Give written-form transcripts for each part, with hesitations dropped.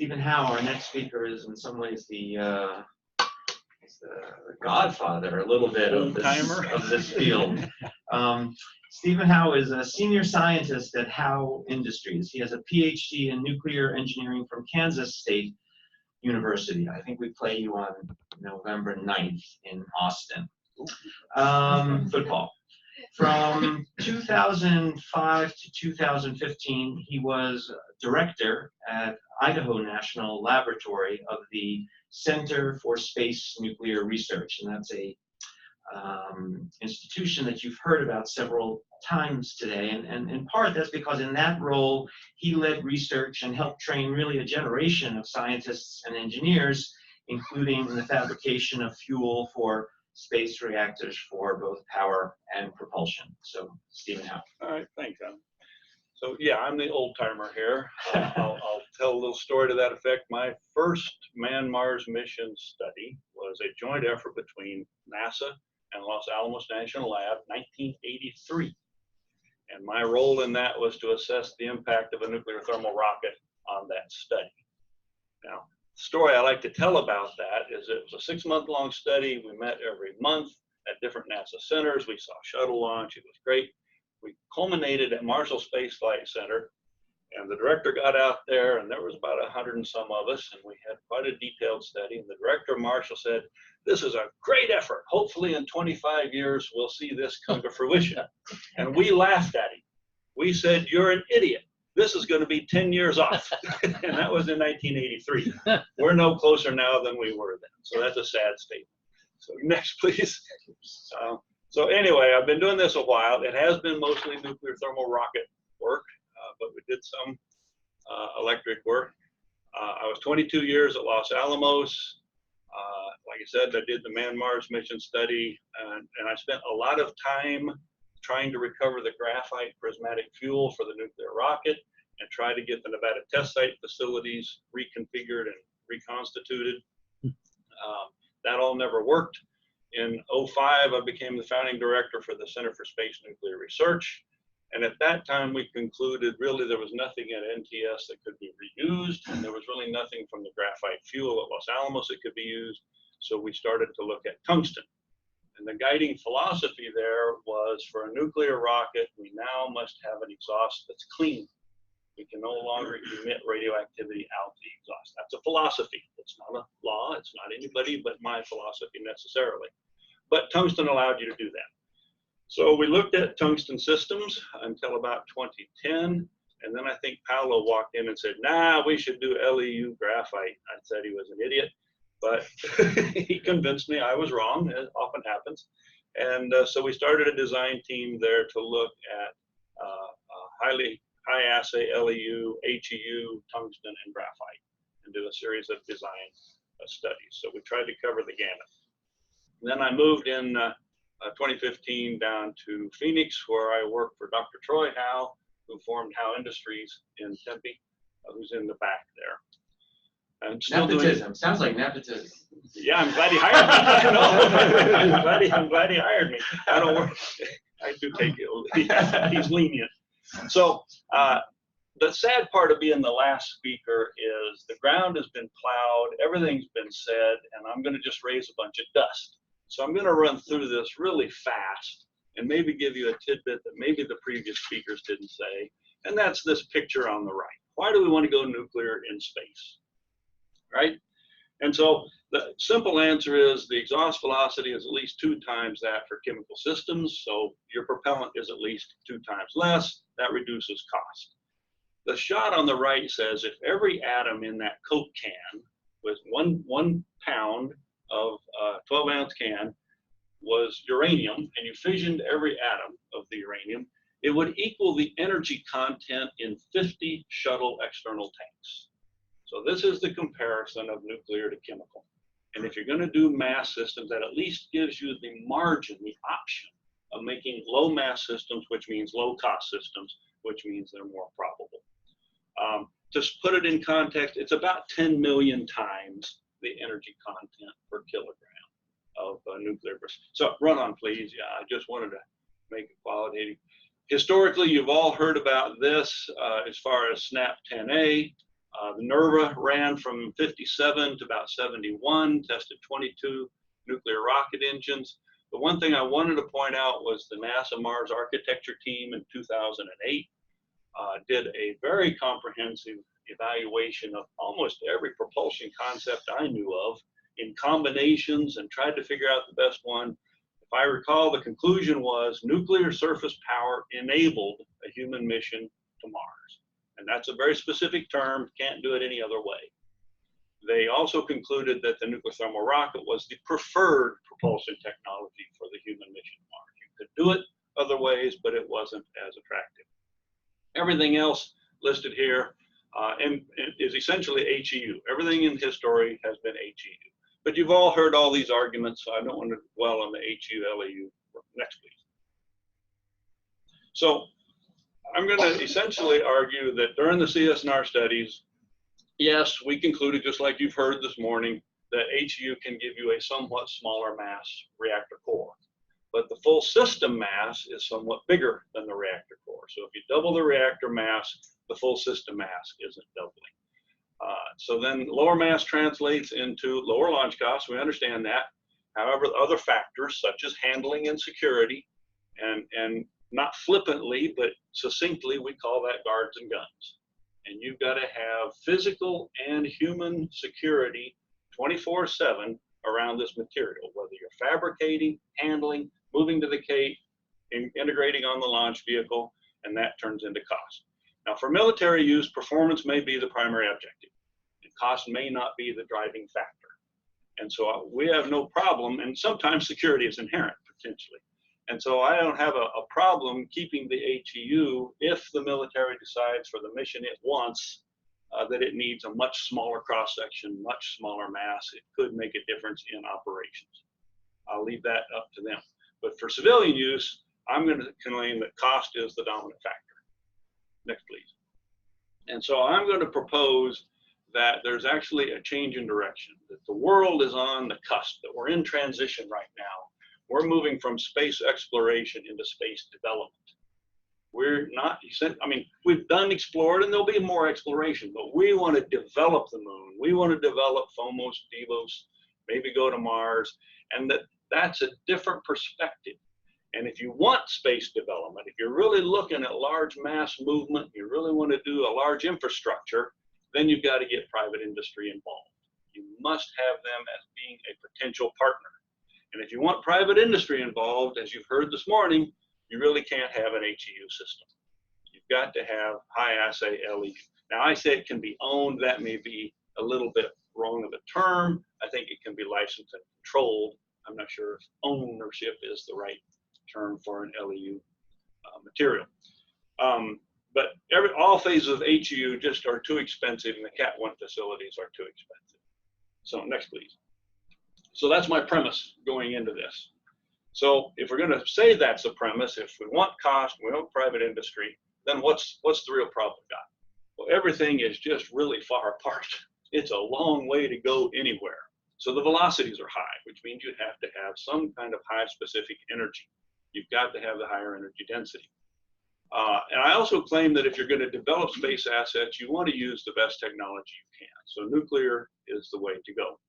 Stephen Howe, our next speaker, is in some ways the godfather, a little bit of this field. Stephen Howe is a senior scientist at Howe Industries. He has a PhD in nuclear engineering from Kansas State University. I think we play you on November 9th in Austin. Football. From 2005 to 2015, he was director at Idaho National Laboratory of the Center for Space Nuclear Research, and that's a institution that you've heard about several times today, and in part that's because in that role he led research and helped train really a generation of scientists and engineers, including in the fabrication of fuel for space reactors for both power and propulsion. So, Stephen Howe. All right, thanks, Adam. So yeah, I'm the old timer here. I'll tell a little story to that effect. My first man-Mars mission study was a joint effort between NASA and Los Alamos National Lab, 1983. And my role in that was to assess the impact of a nuclear thermal rocket on that study. Now, the story I like to tell about that is it was a 6-month-long study. We met every month at different NASA centers. We saw shuttle launch. It was great. We culminated at Marshall Space Flight Center, and the director got out there, and there was about 100 and some of us, and we had quite a detailed study. And the director, Marshall, said, "This is a great effort. Hopefully in 25 years, we'll see this come to fruition." And we laughed at him. We said, "You're an idiot. This is going to be 10 years off." And that was in 1983. We're no closer now than we were then. So that's a sad statement. So next, please. So anyway, I've been doing this a while. It has been mostly nuclear thermal rocket work, but we did some electric work. I was 22 years at Los Alamos. Like I said, I did the man-Mars mission study, and I spent a lot of time trying to recover the graphite prismatic fuel for the nuclear rocket and try to get the Nevada test site facilities reconfigured and reconstituted. That all never worked. In 2005, I became the founding director for the Center for Space Nuclear Research. And at that time, we concluded really there was nothing at NTS that could be reused, and there was really nothing from the graphite fuel at Los Alamos that could be used. So we started to look at tungsten. And the guiding philosophy there was, for a nuclear rocket, we now must have an exhaust that's clean. We can no longer emit radioactivity out the exhaust. That's a philosophy. It's not a law. It's not anybody but my philosophy necessarily. But tungsten allowed you to do that. So we looked at tungsten systems until about 2010. And then I think Paolo walked in and said, "Nah, we should do LEU graphite." I said he was an idiot, but he convinced me I was wrong, as often happens. And so we started a design team there to look at high assay LEU, HEU, tungsten, and graphite, and do a series of design studies. So we tried to cover the gamut. And then I moved in 2015 down to Phoenix, where I worked for Dr. Troy Howe, who formed Howe Industries in Tempe, who's in the back there. I'm still nepotism. doing it. Sounds like nepotism. Yeah, I'm glad he hired me. No, I'm glad he hired me. I don't work. I do take it. He's lenient. So the sad part of being the last speaker is the ground has been plowed, everything's been said, and I'm going to just raise a bunch of dust. So I'm going to run through this really fast and maybe give you a tidbit that maybe the previous speakers didn't say, and that's this picture on the right. Why do we want to go nuclear in space, right? And so the simple answer is the exhaust velocity is at least 2 times that for chemical systems, so your propellant is at least 2 times less. That reduces cost. The shot on the right says if every atom in that Coke can with one pound of 12-ounce can was uranium, and you fissioned every atom of the uranium, it would equal the energy content in 50 shuttle external tanks. So this is the comparison of nuclear to chemical. And if you're going to do mass systems, that at least gives you the margin, the option of making low mass systems, which means low cost systems, which means they're more probable. Just put it in context, it's about 10 million times the energy content per kilogram of nuclear. So run on, please. Yeah, I just wanted to make it qualitative. Historically, you've all heard about this as far as SNAP 10A. The NERVA ran from 57 to about 71, tested 22 nuclear rocket engines. The one thing I wanted to point out was the NASA Mars architecture team in 2008 did a very comprehensive evaluation of almost every propulsion concept I knew of in combinations and tried to figure out the best one. If I recall, the conclusion was nuclear surface power enabled a human mission to Mars. And that's a very specific term, can't do it any other way. They also concluded that the nuclear thermal rocket was the preferred propulsion technology for the human mission to Mars. You could do it other ways, but it wasn't as attractive. Everything else listed here is essentially HEU. Everything in history has been HEU. But you've all heard all these arguments, so I don't want to dwell on the HEU, LEU. Next, please. So I'm going to essentially argue that during the CSNR studies, yes, we concluded, just like you've heard this morning, that HEU can give you a somewhat smaller mass reactor core. But the full system mass is somewhat bigger than the reactor core. So if you double the reactor mass, the full system mass isn't doubling. So then lower mass translates into lower launch costs. We understand that. However, other factors such as handling and security, and not flippantly, but succinctly, we call that guards and guns. And you've got to have physical and human security 24/7 around this material, whether you're fabricating, handling, moving to the Cape, integrating on the launch vehicle, and that turns into cost. Now, for military use, performance may be the primary objective. And cost may not be the driving factor. And so we have no problem, and sometimes security is inherent, potentially. And so I don't have a problem keeping the HEU if the military decides for the mission it wants that it needs a much smaller cross-section, much smaller mass. It could make a difference in operations. I'll leave that up to them. But for civilian use, I'm going to claim that cost is the dominant factor. Next, please. And so I'm going to propose that there's actually a change in direction, that the world is on the cusp, that we're in transition right now. We're moving from space exploration into space development. We're not, I mean, we've done explored and there'll be more exploration, but we want to develop the moon. We want to develop Phobos, Deimos, maybe go to Mars, and that's a different perspective. And if you want space development, if you're really looking at large mass movement, you really want to do a large infrastructure, then you've got to get private industry involved. You must have them as being a potential partner. And if you want private industry involved, as you've heard this morning, you really can't have an HEU system. You've got to have high assay LEU. Now, I say it can be owned. That may be a little bit wrong of a term. I think it can be licensed and controlled. I'm not sure if ownership is the right term for an LEU material. But all phases of HEU just are too expensive, and the Cat 1 facilities are too expensive. So next, please. So that's my premise going into this. So if we're going to say that's the premise, if we want cost, we want private industry, then what's the real problem we've got? Well, everything is just really far apart. It's a long way to go anywhere. So the velocities are high, which means you have to have some kind of high specific energy. You've got to have the higher energy density. And I also claim that if you're going to develop space assets, you want to use the best technology you can. So nuclear is the way to go.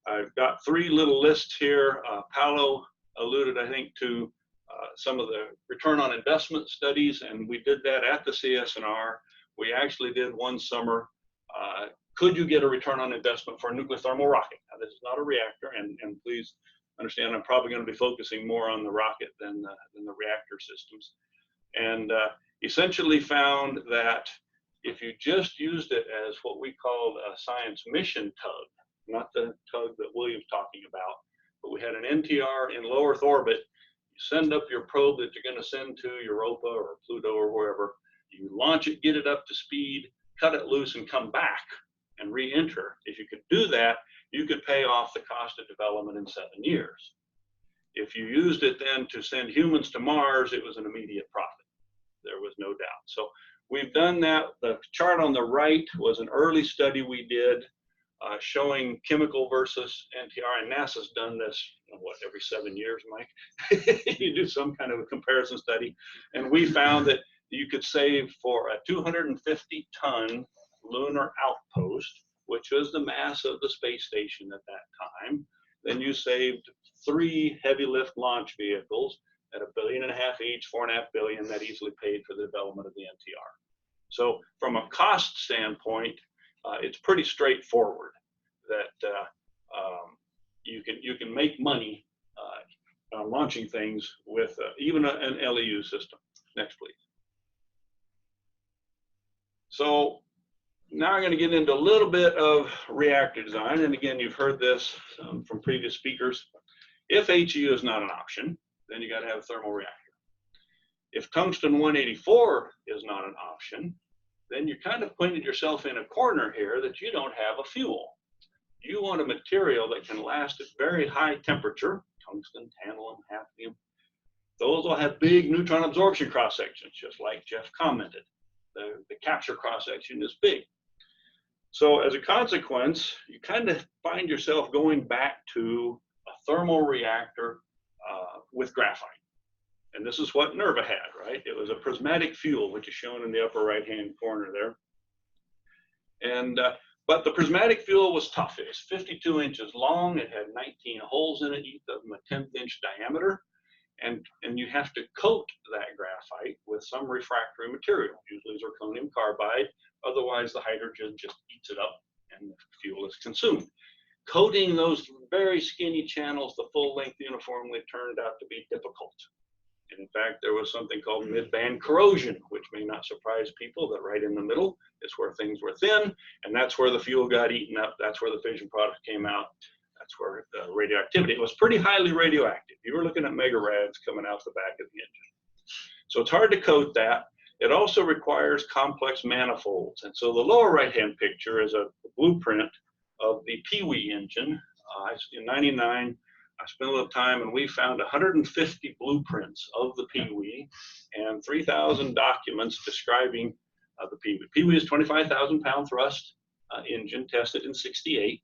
I've got three little lists here. Paolo alluded, I think, to some of the return on investment studies, and we did that at the CSNR. We actually did one summer. Could you get a return on investment for a nuclear thermal rocket? Now, this is not a reactor, and please understand I'm probably going to be focusing more on the rocket than the reactor systems. And essentially found that if you just used it as what we called a science mission tug, not the tug that William's talking about, but we had an NTR in low Earth orbit. You send up your probe that you're going to send to Europa or Pluto or wherever. You launch it, get it up to speed, cut it loose, and come back and re-enter. If you could do that, you could pay off the cost of development in 7 years. If you used it then to send humans to Mars, it was an immediate profit. There was no doubt. So we've done that. The chart on the right was an early study we did showing chemical versus NTR, and NASA's done this, what, every 7 years, Mike? You do some kind of a comparison study, and we found that you could save for a 250-ton lunar outpost, which was the mass of the space station at that time. Then you saved 3 heavy lift launch vehicles at $1.5 billion each, $4.5 billion, that easily paid for the development of the NTR. So from a cost standpoint, it's pretty straightforward that you can make money on launching things with even an LEU system. Next, please. So now I'm going to get into a little bit of reactor design. And again, you've heard this from previous speakers. If HEU is not an option, then you got to have a thermal reactor. If tungsten 184 is not an option, then you're kind of pointed yourself in a corner here that you don't have a fuel. You want a material that can last at very high temperature, tungsten, tantalum, hafnium. Those will have big neutron absorption cross sections, just like Jeff commented. The capture cross section is big. So as a consequence, you kind of find yourself going back to a thermal reactor with graphite. And this is what NERVA had, right? It was a prismatic fuel, which is shown in the upper right-hand corner there. And but the prismatic fuel was tough. It was 52 inches long. It had 19 holes in it, each of them a 1/10-inch diameter. And you have to coat that graphite with some refractory material, usually zirconium carbide. Otherwise, the hydrogen just eats it up and the fuel is consumed. Coating those very skinny channels the full length uniformly turned out to be difficult. And in fact, there was something called mid-band corrosion, which may not surprise people, that right in the middle is where things were thin, and that's where the fuel got eaten up. That's where the fission product came out. That's where the radioactivity, it was pretty highly radioactive. You were looking at megarads coming out the back of the engine. So it's hard to coat that. It also requires complex manifolds. And so the lower right-hand picture is a blueprint of the Pee-wee engine. In '99, I spent a little time and we found 150 blueprints of the Pee-wee and 3,000 documents describing the Pee-wee. Pee-wee is 25,000 pound thrust engine tested in '68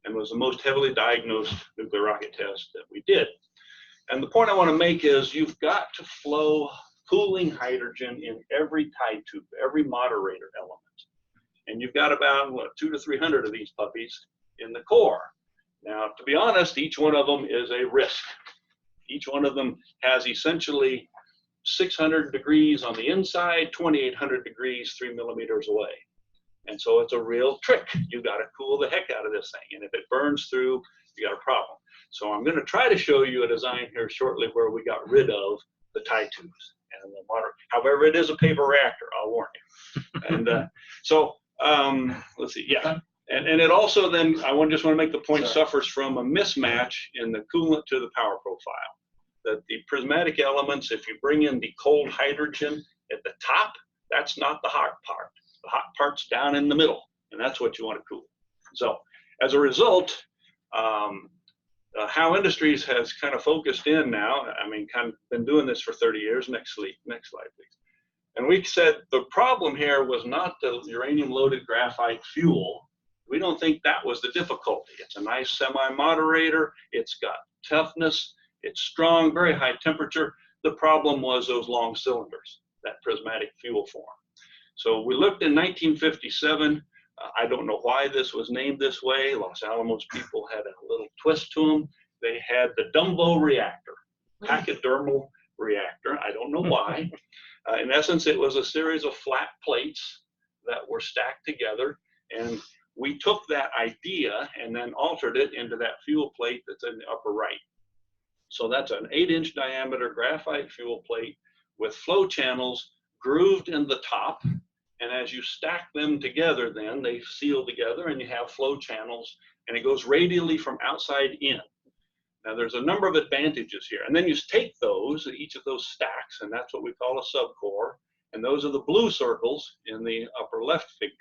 and was the most heavily diagnosed nuclear rocket test that we did. And the point I want to make is you've got to flow cooling hydrogen in every tie tube, every moderator element. And you've got about, what, 200 to 300 of these puppies in the core. Now, to be honest, each one of them is a risk. Each one of them has essentially 600 degrees on the inside, 2,800 degrees 3 millimeters away. And so it's a real trick. You got to cool the heck out of this thing. And if it burns through, you got a problem. So I'm going to try to show you a design here shortly where we got rid of the tie tubes and the motor. However, it is a paper reactor, I'll warn you. And let's see, yeah. And it also then, just want to make the point, suffers from a mismatch in the coolant to the power profile. That the prismatic elements, if you bring in the cold hydrogen at the top, that's not the hot part. The hot part's down in the middle, and that's what you want to cool. So as a result, Howe Industries has kind of focused in now, kind of been doing this for 30 years. Next slide, please. And we said the problem here was not the uranium-loaded graphite fuel. We don't think that was the difficulty. It's a nice semi-moderator. It's got toughness. It's strong, very high temperature. The problem was those long cylinders, that prismatic fuel form. So we looked in 1957. I don't know why this was named this way. Los Alamos people had a little twist to them. They had the Dumbo reactor, pachydermal reactor. I don't know why. In essence, it was a series of flat plates that were stacked together. And we took that idea and then altered it into that fuel plate that's in the upper right. So that's an 8-inch diameter graphite fuel plate with flow channels grooved in the top. And as you stack them together, then they seal together and you have flow channels, and it goes radially from outside in. Now there's a number of advantages here. And then you take those, each of those stacks, and that's what we call a subcore. And those are the blue circles in the upper left figure.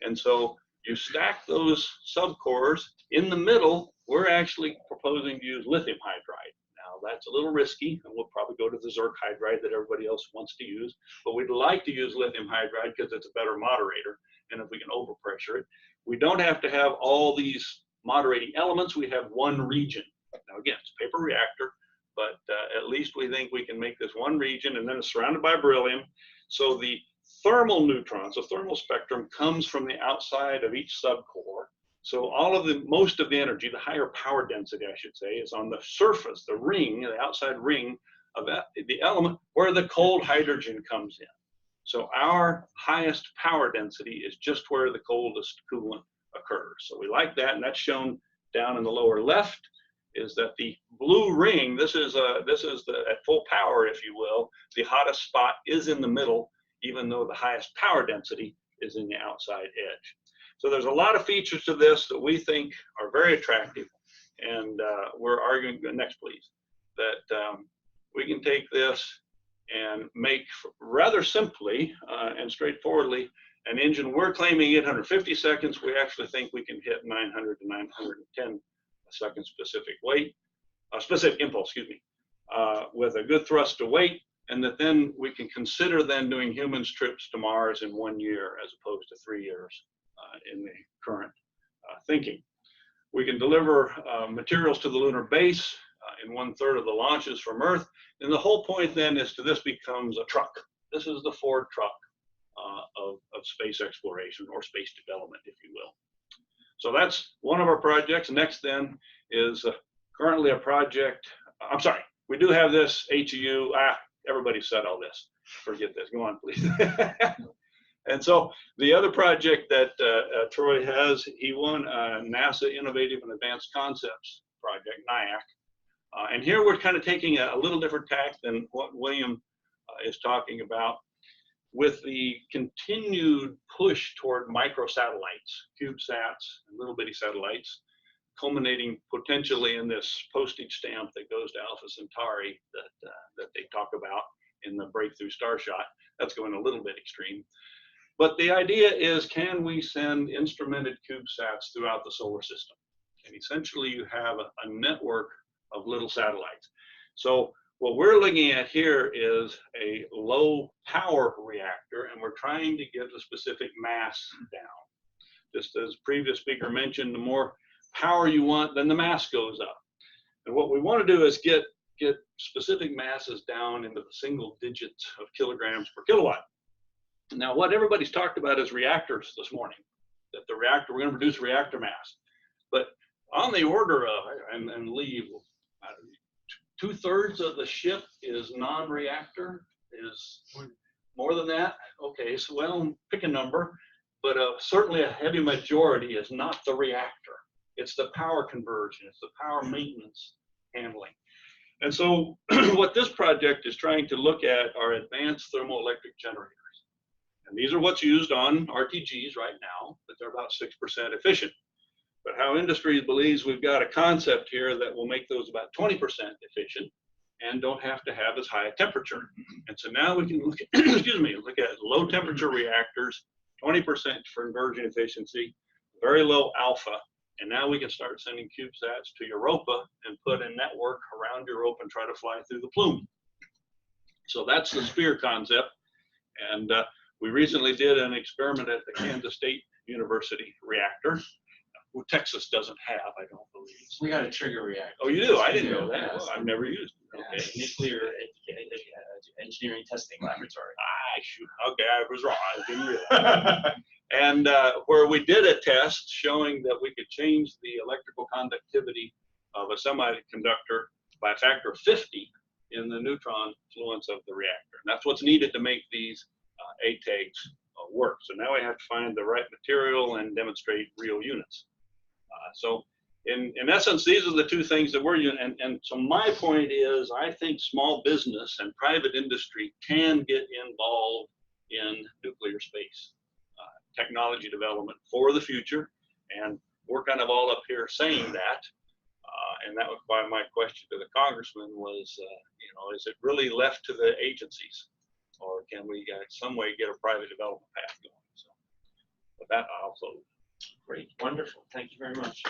And so you stack those subcores. In the middle, we're actually proposing to use lithium hydride. Now that's a little risky, and we'll probably go to the Zirc hydride that everybody else wants to use, but we'd like to use lithium hydride because it's a better moderator, and if we can overpressure it. We don't have to have all these moderating elements, we have one region. Now again, it's a paper reactor, but at least we think we can make this one region, and then it's surrounded by beryllium. So the thermal neutrons, the thermal spectrum, comes from the outside of each subcore. So most of the energy, the higher power density, I should say, is on the surface, the ring, the outside ring of the element where the cold hydrogen comes in. So our highest power density is just where the coldest coolant occurs. So we like that, and that's shown down in the lower left. Is that the blue ring? This is at full power, if you will. The hottest spot is in the middle, even though the highest power density is in the outside edge. So there's a lot of features to this that we think are very attractive, and we're arguing, next please, that we can take this and make rather simply and straightforwardly an engine. We're claiming 850 seconds. We actually think we can hit 900 to 910 second specific impulse, with a good thrust to weight, and that then we can consider then doing humans trips to Mars in 1 year as opposed to 3 years in the current thinking. We can deliver materials to the lunar base in 1/3 of the launches from Earth, and the whole point then is this becomes a truck. This is the Ford truck of space exploration or space development, if you will. So that's one of our projects. Next then is currently a project, I'm sorry, we do have this HEU, everybody said all this, forget this, go on please. And so the other project that Troy has, he won a NASA Innovative and Advanced Concepts project, NIAC. And here we're kind of taking a little different tack than what William is talking about, with the continued push toward microsatellites, CubeSats, and little bitty satellites, culminating potentially in this postage stamp that goes to Alpha Centauri that they talk about in the Breakthrough Starshot. That's going a little bit extreme. But the idea is, can we send instrumented CubeSats throughout the solar system? And essentially you have a network of little satellites. So what we're looking at here is a low power reactor, and we're trying to get a specific mass down. Just as previous speaker mentioned, the more power you want, then the mass goes up. And what we want to do is get specific masses down into the single digits of kilograms per kilowatt. Now, what everybody's talked about is reactors this morning, that the reactor, we're going to reduce reactor mass. But on the order of, and leave, 2/3 of the ship is non-reactor, is more than that. Okay, so well, pick a number, but certainly a heavy majority is not the reactor. It's the power conversion, it's the power maintenance handling. And so what this project is trying to look at are advanced thermoelectric generators. And these are what's used on RTGs right now, but they're about 6% efficient. But Howe Industries believes we've got a concept here that will make those about 20% efficient and don't have to have as high a temperature. And so now we can look at, look at low temperature reactors, 20% conversion efficiency, very low alpha. And now we can start sending CubeSats to Europa and put a network around Europa and try to fly through the plume. So that's the SPHERE concept. And we recently did an experiment at the Kansas State University reactor. Texas doesn't have, I don't believe. We got a trigger reactor. Oh, you do? I didn't know that. Well, I've never used it. Okay. Nuclear engineering testing laboratory. Shoot. Okay, I was wrong. I didn't realize. And where we did a test showing that we could change the electrical conductivity of a semiconductor by a factor of 50 in the neutron fluence of the reactor. And that's what's needed to make these ATAGs work. So now we have to find the right material and demonstrate real units. So in essence, these are the two things that we're using. And so my point is, I think small business and private industry can get involved in nuclear space technology development for the future. And we're kind of all up here saying that. And that was why my question to the congressman was, is it really left to the agencies? Or can we some way get a private development path going? So with that, I'll close. Great, wonderful. Thank you very much.